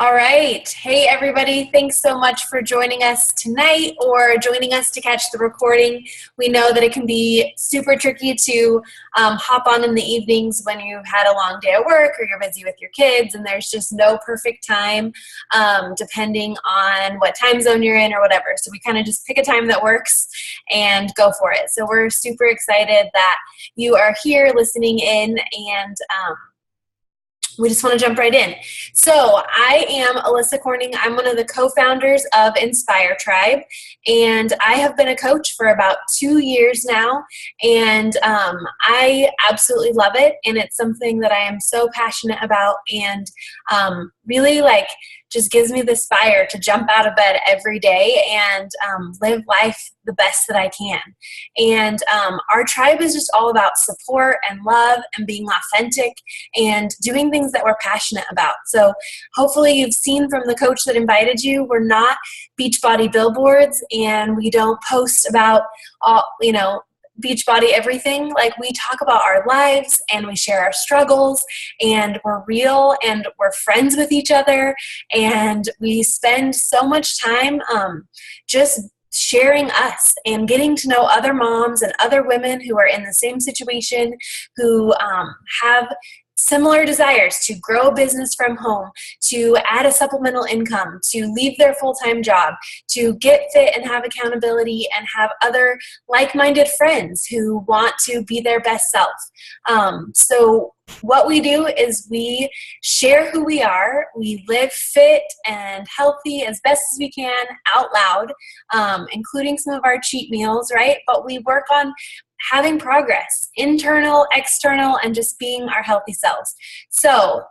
All right. Hey, everybody. Thanks so much for joining us tonight or joining us to catch the recording. We know that it can be super tricky to hop on in the evenings when you've had a long day at work or you're busy with your kids, and there's just no perfect time depending on what time zone you're in or whatever. So we kind of just pick a time that works and go for it. So we're super excited that you are here listening in, and we just want to jump right in. So I am Alyssa Corning. I'm one of the co-founders of INSPIREtribe, and I have been a coach for about 2 years now, and I absolutely love it, and it's something that I am so passionate about, and really just gives me this fire to jump out of bed every day and live life the best that I can. And our tribe is just all about support and love and being authentic and doing things that we're passionate about. So hopefully you've seen from the coach that invited you, we're not Beachbody billboards, and we don't post about all, Beachbody everything. Like, we talk about our lives and we share our struggles, and we're real and we're friends with each other, and we spend so much time just sharing us and getting to know other moms and other women who are in the same situation, who have similar desires to grow a business from home, to add a supplemental income, to leave their full-time job, to get fit and have accountability and have other like-minded friends who want to be their best self. So what we do is we share who we are. We live fit and healthy as best as we can out loud, including some of our cheat meals, right? But we work on having progress, internal, external, and just being our healthy selves. So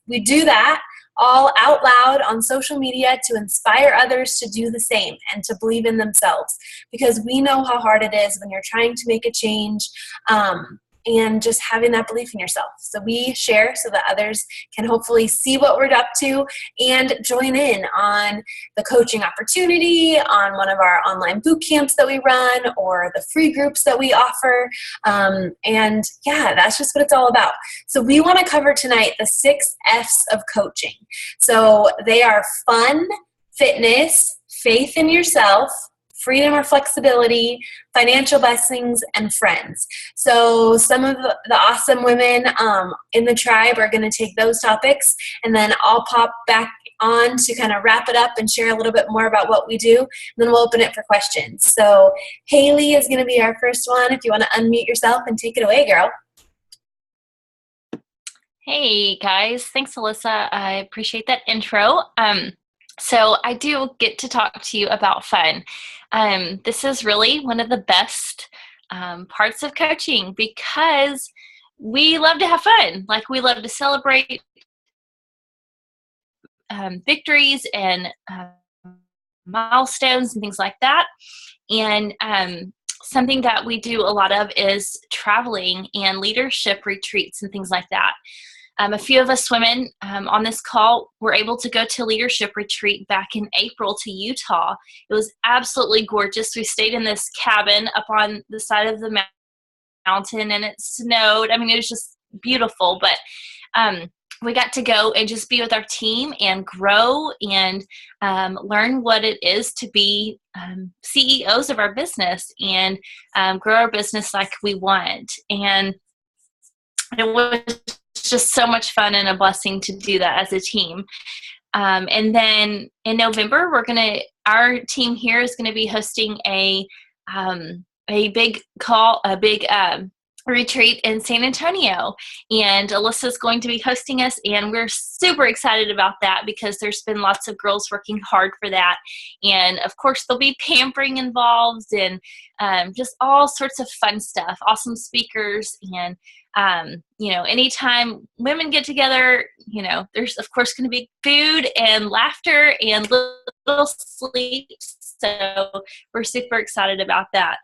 we do that all out loud on social media to inspire others to do the same and to believe in themselves, because we know how hard it is when you're trying to make a change, and just having that belief in yourself. So we share so that others can hopefully see what we're up to and join in on the coaching opportunity, on one of our online boot camps that we run, or the free groups that we offer. And yeah, that's just what it's all about. So we want to cover tonight the 6 F's of coaching. So they are fun, fitness, faith in yourself, freedom or flexibility, financial blessings, and friends. So some of the awesome women in the tribe are going to take those topics, and then I'll pop back on to kind of wrap it up and share a little bit more about what we do, and then we'll open it for questions. So Haley is going to be our first one. If you want to unmute yourself and take it away, girl. Hey guys, thanks Alyssa. I appreciate that intro. So I do get to talk to you about fun. This is really one of the best parts of coaching, because we love to have fun. Like, we love to celebrate victories and milestones and things like that. And something that we do a lot of is traveling and leadership retreats and things like that. A few of us women on this call were able to go to a leadership retreat back in April to Utah. It was absolutely gorgeous. We stayed in this cabin up on the side of the mountain, and it snowed. I mean, it was just beautiful. But we got to go and just be with our team and grow and learn what it is to be CEOs of our business and grow our business like we want. And it was just so much fun and a blessing to do that as a team. And then in November, our team here is going to be hosting a big retreat in San Antonio, and Alyssa's going to be hosting us, and we're super excited about that because there's been lots of girls working hard for that. And of course there'll be pampering involved, and just all sorts of fun stuff, awesome speakers, and anytime women get together, there's of course going to be food and laughter and little sleeps. So we're super excited about that.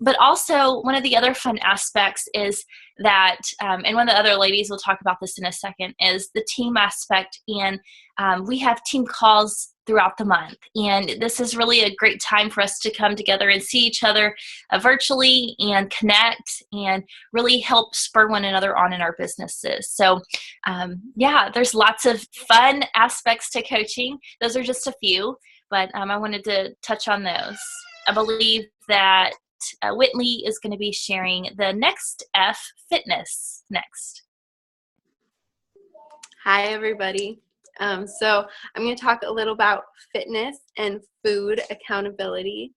But also, one of the other fun aspects is that, and one of the other ladies will talk about this in a second, is the team aspect. And we have team calls throughout the month. And this is really a great time for us to come together and see each other virtually and connect and really help spur one another on in our businesses. So yeah, there's lots of fun aspects to coaching. Those are just a few, but I wanted to touch on those. I believe that Whitley is going to be sharing the next F, fitness, next. Hi, everybody. So I'm going to talk a little about fitness and food accountability.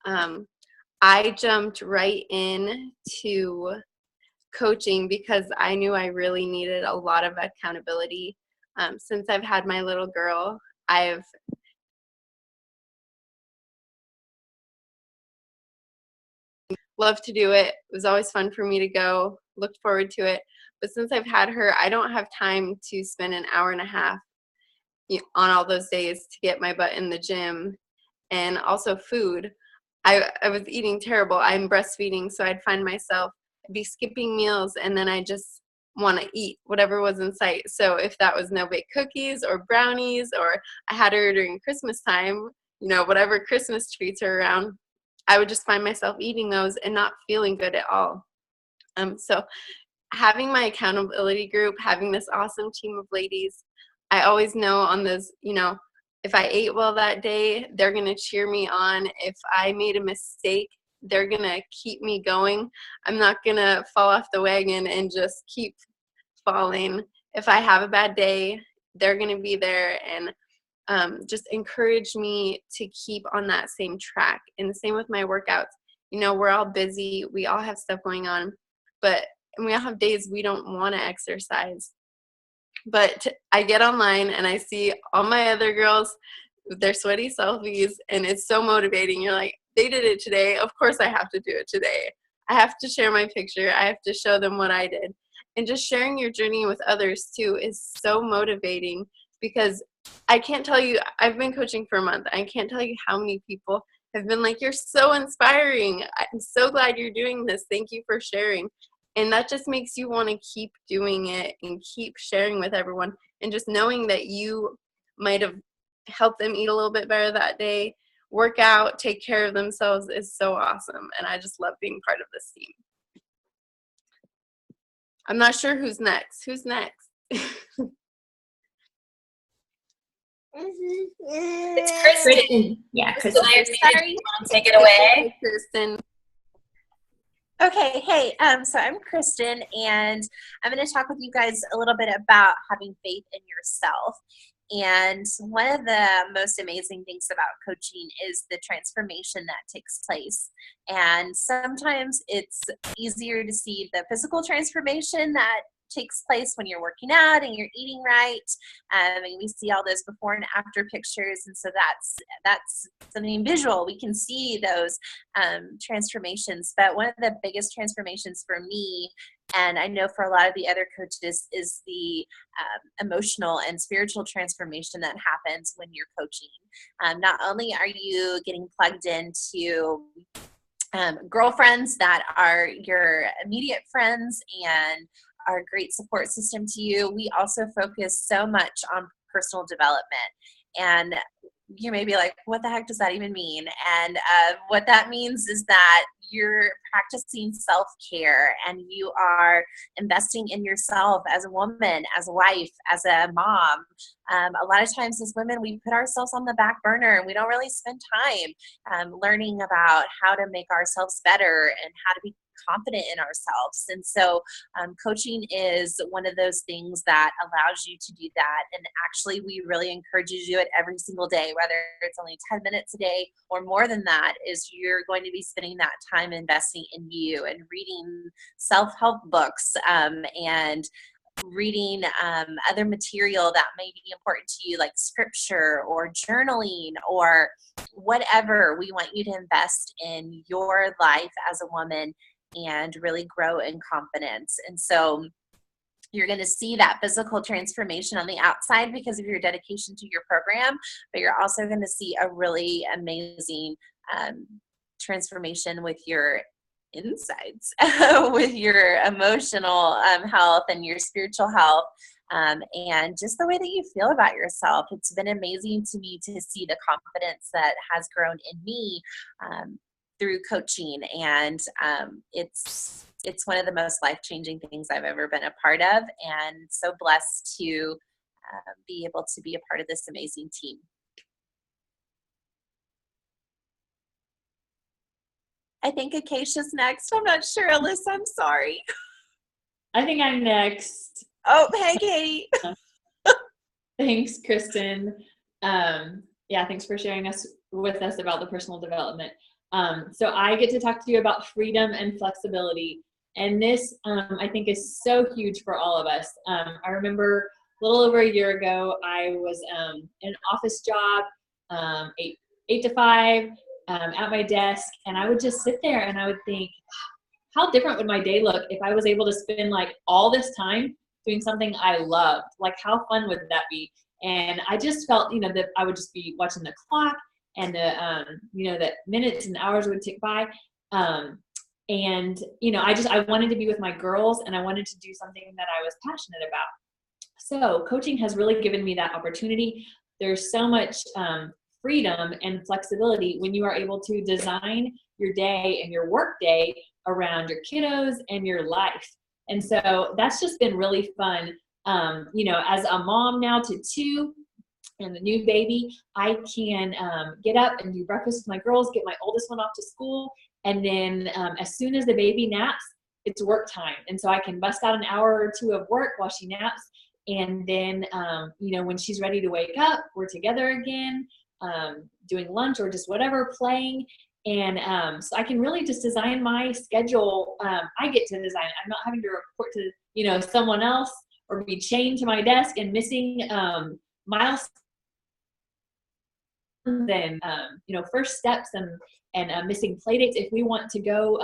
I jumped right into coaching because I knew I really needed a lot of accountability. Since I've had my little girl, I've loved to do it. It was always fun for me to go, looked forward to it. But since I've had her, I don't have time to spend an hour and a half on all those days to get my butt in the gym. And also food. I was eating terrible. I'm breastfeeding, so I'd find myself be skipping meals, and then I just want to eat whatever was in sight. So if that was no-bake cookies or brownies, or I had her during Christmas time, whatever Christmas treats are around, I would just find myself eating those and not feeling good at all. So having my accountability group, having this awesome team of ladies, I always know on those, if I ate well that day, they're going to cheer me on. If I made a mistake, they're going to keep me going. I'm not going to fall off the wagon and just keep falling. If I have a bad day, they're going to be there and just encourage me to keep on that same track. And the same with my workouts. We're all busy. We all have stuff going on, and we all have days we don't want to exercise. But I get online and I see all my other girls with their sweaty selfies, and it's so motivating. You're like, they did it today. Of course I have to do it today. I have to share my picture. I have to show them what I did. And just sharing your journey with others too is so motivating, because I can't tell you, I've been coaching for a month. I can't tell you how many people have been like, you're so inspiring. I'm so glad you're doing this. Thank you for sharing. And that just makes you want to keep doing it and keep sharing with everyone. And just knowing that you might have helped them eat a little bit better that day, work out, take care of themselves is so awesome. And I just love being part of this team. I'm not sure who's next. Who's next? It's Kristen. Yeah, Kristen, Kristen. sorry. Take it away. Kristen. Okay, hey, so I'm Kristen, and I'm going to talk with you guys a little bit about having faith in yourself. And one of the most amazing things about coaching is the transformation that takes place. And sometimes it's easier to see the physical transformation that takes place when you're working out and you're eating right. And we see all those before and after pictures, and so that's something visual. We can see those transformations. But one of the biggest transformations for me, and I know for a lot of the other coaches, is the emotional and spiritual transformation that happens when you're coaching. Not only are you getting plugged into girlfriends that are your immediate friends and are a great support system to you, we also focus so much on personal development. And you may be like, what the heck does that even mean? And what that means is that you're practicing self-care and you are investing in yourself as a woman, as a wife, as a mom. A lot of times as women, we put ourselves on the back burner and we don't really spend time learning about how to make ourselves better and how to be confident in ourselves. And so coaching is one of those things that allows you to do that. And actually, we really encourage you to do it every single day, whether it's only 10 minutes a day or more than that, is you're going to be spending that time investing in you and reading self-help books and reading other material that may be important to you, like scripture or journaling or whatever. We want you to invest in your life as a woman and really grow in confidence. And so you're going to see that physical transformation on the outside because of your dedication to your program, but you're also going to see a really amazing transformation with your insides, with your emotional health and your spiritual health. and just the way that you feel about yourself. It's been amazing to me to see the confidence that has grown in me through coaching, and it's one of the most life-changing things I've ever been a part of, and so blessed to be able to be a part of this amazing team. I think Acacia's next. I'm not sure, Alyssa. I'm sorry. I think I'm next. Oh, hey, Katie. Thanks, Kristen. Yeah, thanks for sharing with us about the personal development. So I get to talk to you about freedom and flexibility. And this, I think, is so huge for all of us. I remember a little over a year ago, I was in an office job, 8 to 5, at my desk, and I would just sit there and I would think, how different would my day look if I was able to spend like all this time doing something I loved? Like, how fun would that be? And I just felt, that I would just be watching the clock, and that minutes and hours would tick by. And I wanted to be with my girls, and I wanted to do something that I was passionate about. So coaching has really given me that opportunity. There's so much freedom and flexibility when you are able to design your day and your work day around your kiddos and your life. And so that's just been really fun. As a mom now to 2 and a new baby, I can get up and do breakfast with my girls, get my oldest one off to school, and then as soon as the baby naps, it's work time. And so I can bust out an hour or 2 of work while she naps. And then, when she's ready to wake up, we're together again, doing lunch or just whatever, playing. And so I can really just design my schedule. I get to design. I'm not having to report to, someone else or be chained to my desk and missing milestones and, first steps and missing play dates. If we want to go,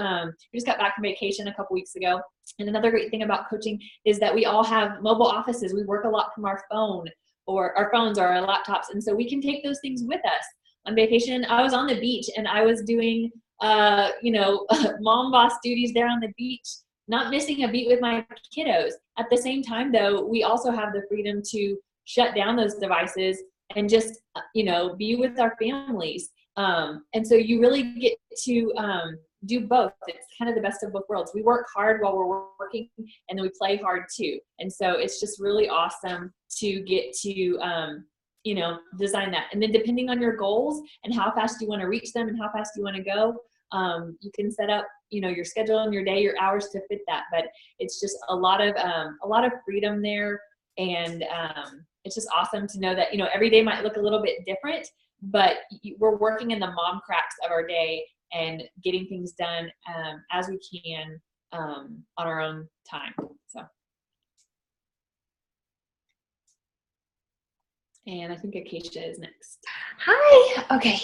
we just got back from vacation a couple weeks ago. And another great thing about coaching is that we all have mobile offices. We work a lot from our phone or our phones or our laptops. And so we can take those things with us. On vacation, I was on the beach and I was doing, mom boss duties there on the beach, not missing a beat with my kiddos. At the same time, though, we also have the freedom to shut down those devices and just, be with our families. And so you really get to do both. It's kind of the best of both worlds. We work hard while we're working, and then we play hard too. And so it's just really awesome to get to, design that. And then depending on your goals and how fast you want to reach them and how fast you want to go, you can set up, your schedule and your day, your hours to fit that. But it's just a lot of freedom there. And it's just awesome to know that, every day might look a little bit different, but we're working in the mom cracks of our day and getting things done as we can on our own time. So. And I think Acacia is next. Hi. Okay.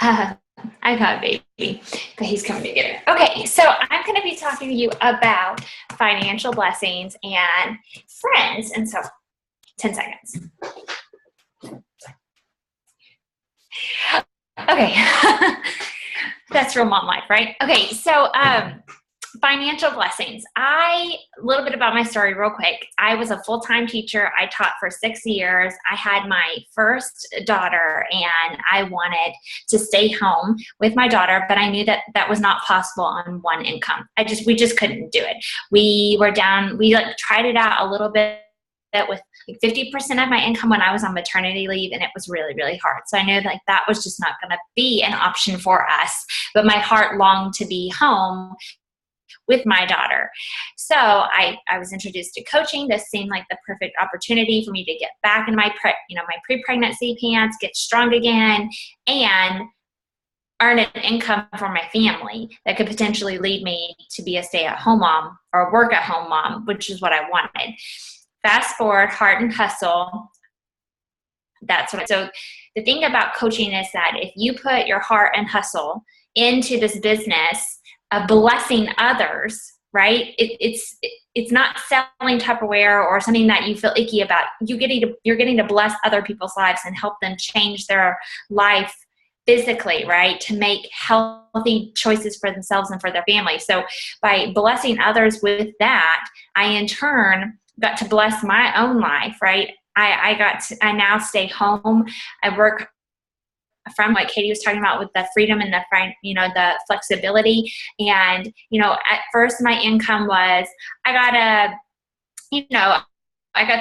I've got a baby, but he's coming to get her. Okay, so I'm going to be talking to you about financial blessings and friends. And so, 10 seconds. Okay. That's real mom life, right? Okay, so financial blessings. A little bit about my story real quick. I was a full-time teacher. I taught for 6 years. I had my first daughter and I wanted to stay home with my daughter, but I knew that that was not possible on one income. We just couldn't do it. We tried it out a little bit with 50% of my income when I was on maternity leave, and it was really, really hard. So I knew that was just not going to be an option for us, but my heart longed to be home with my daughter. So I was introduced to coaching. This seemed like the perfect opportunity for me to get back in my pre-pregnancy pants, get strong again, and earn an income for my family that could potentially lead me to be a stay-at-home mom or work-at-home mom, which is what I wanted. Fast forward, heart and hustle. So the thing about coaching is that if you put your heart and hustle into this business of blessing others, right? It's not selling Tupperware or something that you feel icky about. You're getting to bless other people's lives and help them change their life physically, right? To make healthy choices for themselves and for their family. So by blessing others with that, I in turn got to bless my own life, right? I now stay home. I work from what Katie was talking about with the freedom and the flexibility. And, at first my income was, I got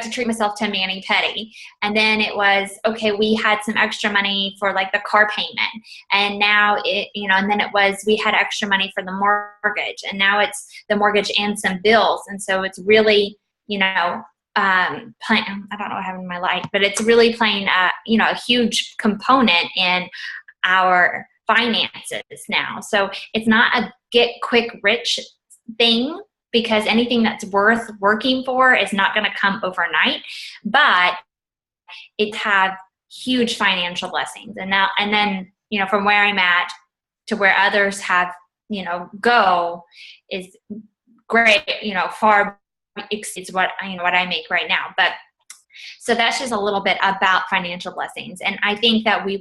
to treat myself to mani-pedi. And then it was, okay, we had some extra money for like the car payment. And now and then it was, we had extra money for the mortgage. And now it's the mortgage and some bills. And so it's really, playing, I don't know what happened in my life, but it's really playing a huge component in our finances now. So it's not a get quick rich thing, because anything that's worth working for is not going to come overnight, but it have huge financial blessings. And then, from where I'm at to where others have, go is great, far exceeds what I make right now. But so that's just a little bit about financial blessings. And I think that we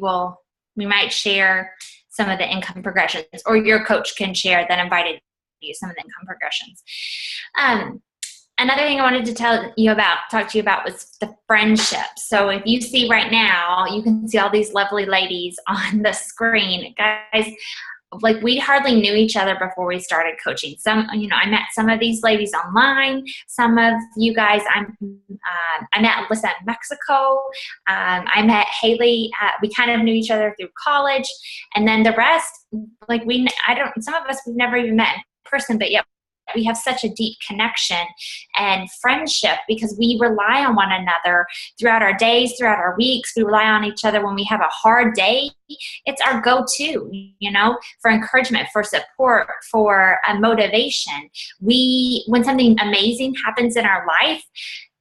might share some of the income progressions, or your coach can share that invited you some of the income progressions. Another thing I wanted to talk to you about was the friendship. So if you see right now, you can see all these lovely ladies on the screen. Guys, like, we hardly knew each other before we started coaching. I met some of these ladies online. Some of you guys, I met Alyssa in Mexico. I met Haley. We kind of knew each other through college. And then the rest, like, some of us we've never even met in person, but yet we have such a deep connection and friendship because we rely on one another throughout our days, throughout our weeks. We rely on each other when we have a hard day. It's our go-to, for encouragement, for support, for motivation. When something amazing happens in our life,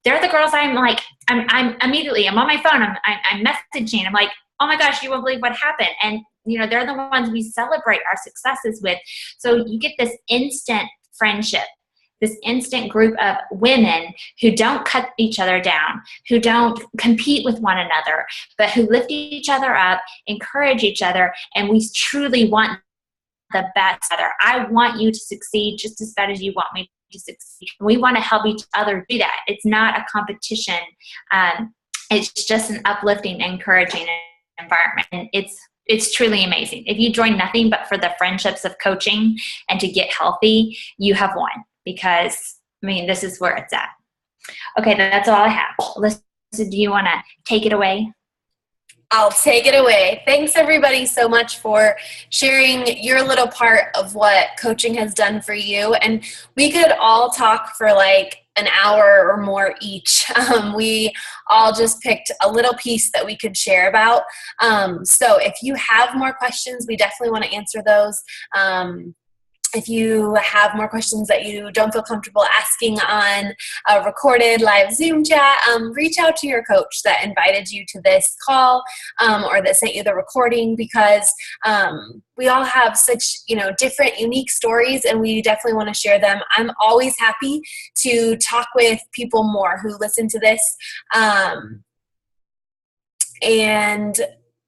they're the girls I'm immediately, I'm on my phone, I'm messaging, I'm like, oh my gosh, you won't believe what happened. And, they're the ones we celebrate our successes with. So you get this instant friendship, this instant group of women who don't cut each other down, who don't compete with one another, but who lift each other up, encourage each other, and we truly want the best together. I want you to succeed just as bad as you want me to succeed. We want to help each other do that. It's not a competition. It's just an uplifting, encouraging environment. And it's truly amazing. If you join nothing but for the friendships of coaching and to get healthy, you have won, because, this is where it's at. Okay, that's all I have. Alyssa, do you want to take it away? I'll take it away. Thanks everybody so much for sharing your little part of what coaching has done for you. And we could all talk for like an hour or more each. We all just picked a little piece that we could share about. So if you have more questions, we definitely want to answer those. If you have more questions that you don't feel comfortable asking on a recorded live Zoom chat, reach out to your coach that invited you to this call or that sent you the recording, because we all have such, different, unique stories, and we definitely want to share them. I'm always happy to talk with people more who listen to this.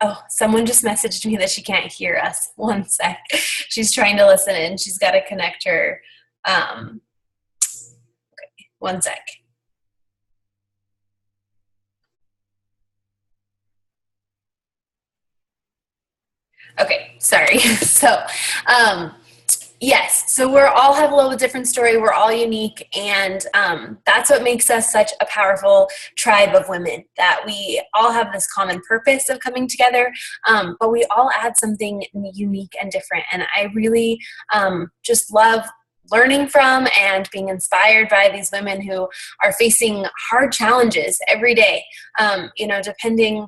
Oh, someone just messaged me that she can't hear us. One sec. She's trying to listen in. She's got to connect her. Okay, one sec. Okay, sorry. So, yes, so we all have a little different story. We're all unique, and that's what makes us such a powerful tribe of women, that we all have this common purpose of coming together, but we all add something unique and different. And I really just love learning from and being inspired by these women who are facing hard challenges every day, depending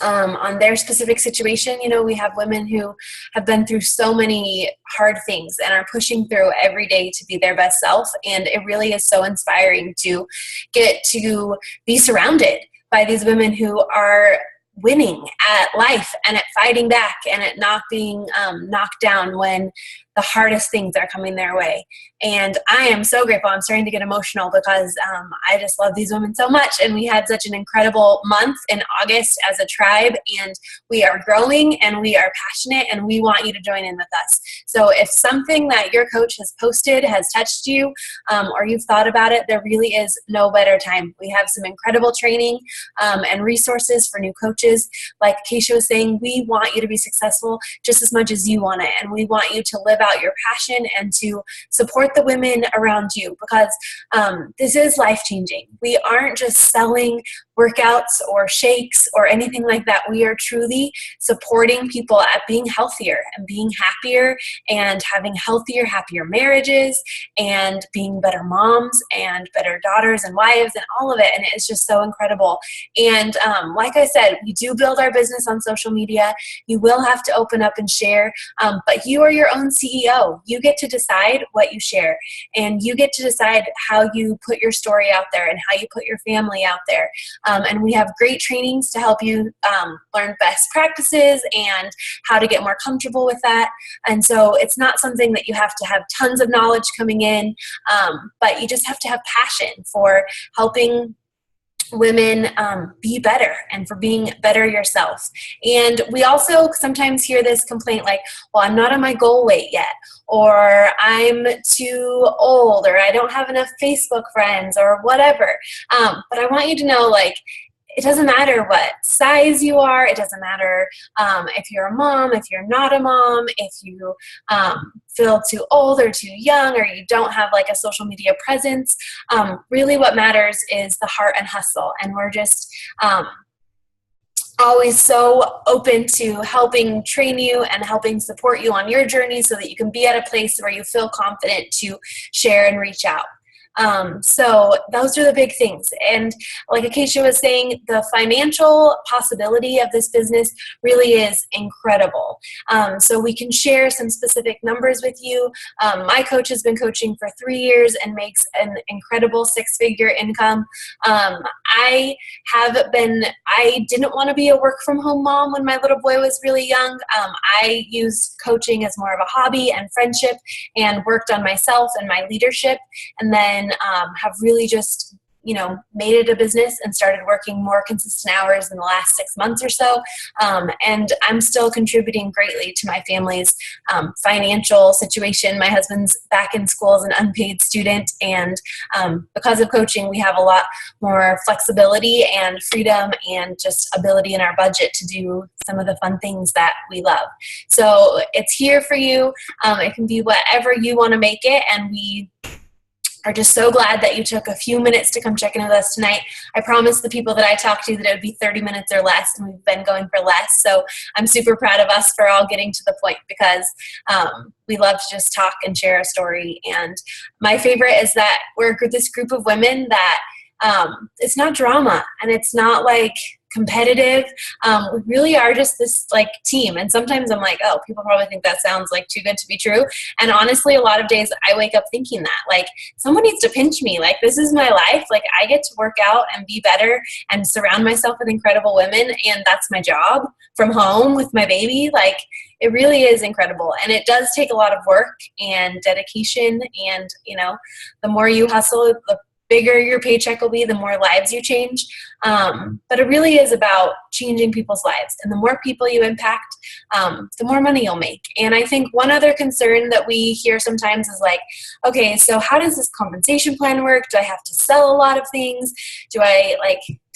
on their specific situation. We have women who have been through so many hard things and are pushing through every day to be their best self. And it really is so inspiring to get to be surrounded by these women who are winning at life and at fighting back and at not being knocked down when the hardest things are coming their way. And I am so grateful. I'm starting to get emotional because I just love these women so much. And we had such an incredible month in August as a tribe, and we are growing and we are passionate and we want you to join in with us. So if something that your coach has posted has touched you or you've thought about it, there really is no better time. We have some incredible training and resources for new coaches. Like Keisha was saying, we want you to be successful just as much as you want it. And we want you to live out your passion and to support the women around you, because this is life-changing. We aren't just selling workouts or shakes or anything like that. We are truly supporting people at being healthier and being happier and having healthier, happier marriages and being better moms and better daughters and wives and all of it. And it's just so incredible. And like I said, we do build our business on social media. You will have to open up and share, but you are your own CEO. You get to decide what you share, and you get to decide how you put your story out there and how you put your family out there. And we have great trainings to help you learn best practices and how to get more comfortable with that. And so it's not something that you have to have tons of knowledge coming in, but you just have to have passion for helping women be better and for being better yourself. And we also sometimes hear this complaint like, well, I'm not on my goal weight yet, or I'm too old, or I don't have enough Facebook friends, or whatever. But I want you to know, like, it doesn't matter what size you are. It doesn't matter if you're a mom, if you're not a mom, if you feel too old or too young, or you don't have like a social media presence. Really what matters is the heart and hustle. And we're just always so open to helping train you and helping support you on your journey so that you can be at a place where you feel confident to share and reach out. So those are the big things. And like Acacia was saying, the financial possibility of this business really is incredible. So we can share some specific numbers with you. My coach has been coaching for 3 years and makes an incredible 6-figure income. I didn't want to be a work from home mom when my little boy was really young. I used coaching as more of a hobby and friendship, and worked on myself and my leadership, and then have really just, made it a business and started working more consistent hours in the last 6 months or so. And I'm still contributing greatly to my family's financial situation. My husband's back in school as an unpaid student, and because of coaching, we have a lot more flexibility and freedom and just ability in our budget to do some of the fun things that we love. So it's here for you. It can be whatever you want to make it, and we are just so glad that you took a few minutes to come check in with us tonight. I promised the people that I talked to that it would be 30 minutes or less, and we've been going for less. So I'm super proud of us for all getting to the point, because we love to just talk and share a story. And my favorite is that we're this group of women that it's not drama, and it's not like competitive. We really are just this like team. And sometimes I'm like, oh, people probably think that sounds like too good to be true. And honestly, a lot of days I wake up thinking that, like, someone needs to pinch me. Like, this is my life. Like, I get to work out and be better and surround myself with incredible women. And that's my job from home with my baby. Like, it really is incredible. And it does take a lot of work and dedication. And, the more you hustle, the bigger your paycheck will be, the more lives you change. But it really is about changing people's lives. And the more people you impact, the more money you'll make. And I think one other concern that we hear sometimes is like, okay, so how does this compensation plan work? Do I have to sell a lot of things?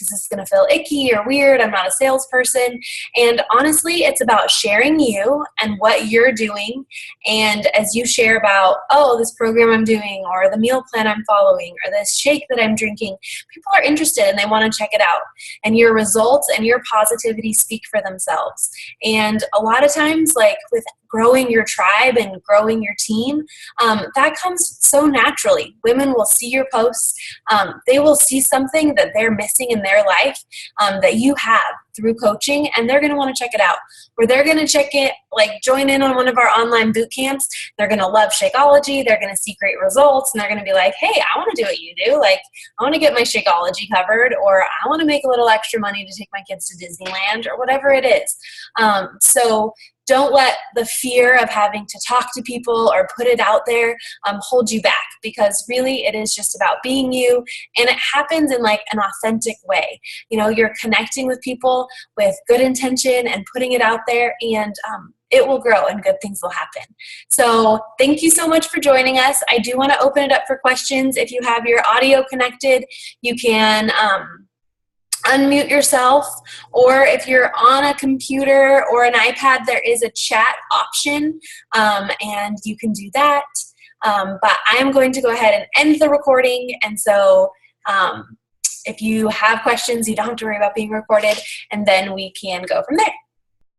Is this going to feel icky or weird? I'm not a salesperson. And honestly, it's about sharing you and what you're doing. And as you share about, oh, this program I'm doing, or the meal plan I'm following, or this shake that I'm drinking, people are interested and they want to check it out. And your results and your positivity speak for themselves. And a lot of times, like with growing your tribe and growing your team, that comes so naturally. Women will see your posts. They will see something that they're missing in their life that you have through coaching, and they're going to want to check it out. Or they're going to check it, like join in on one of our online boot camps. They're going to love Shakeology. They're going to see great results, and they're going to be like, hey, I want to do what you do. Like, I want to get my Shakeology covered, or I want to make a little extra money to take my kids to Disneyland, or whatever it is. So don't let the fear of having to talk to people or put it out there hold you back, because really it is just about being you, and it happens in like an authentic way. You know, you're connecting with people with good intention and putting it out there, and it will grow and good things will happen. So thank you so much for joining us. I do want to open it up for questions. If you have your audio connected, you can unmute yourself, or if you're on a computer or an iPad, there is a chat option, and you can do that. But I am going to go ahead and end the recording, and so if you have questions, you don't have to worry about being recorded, and then we can go from there.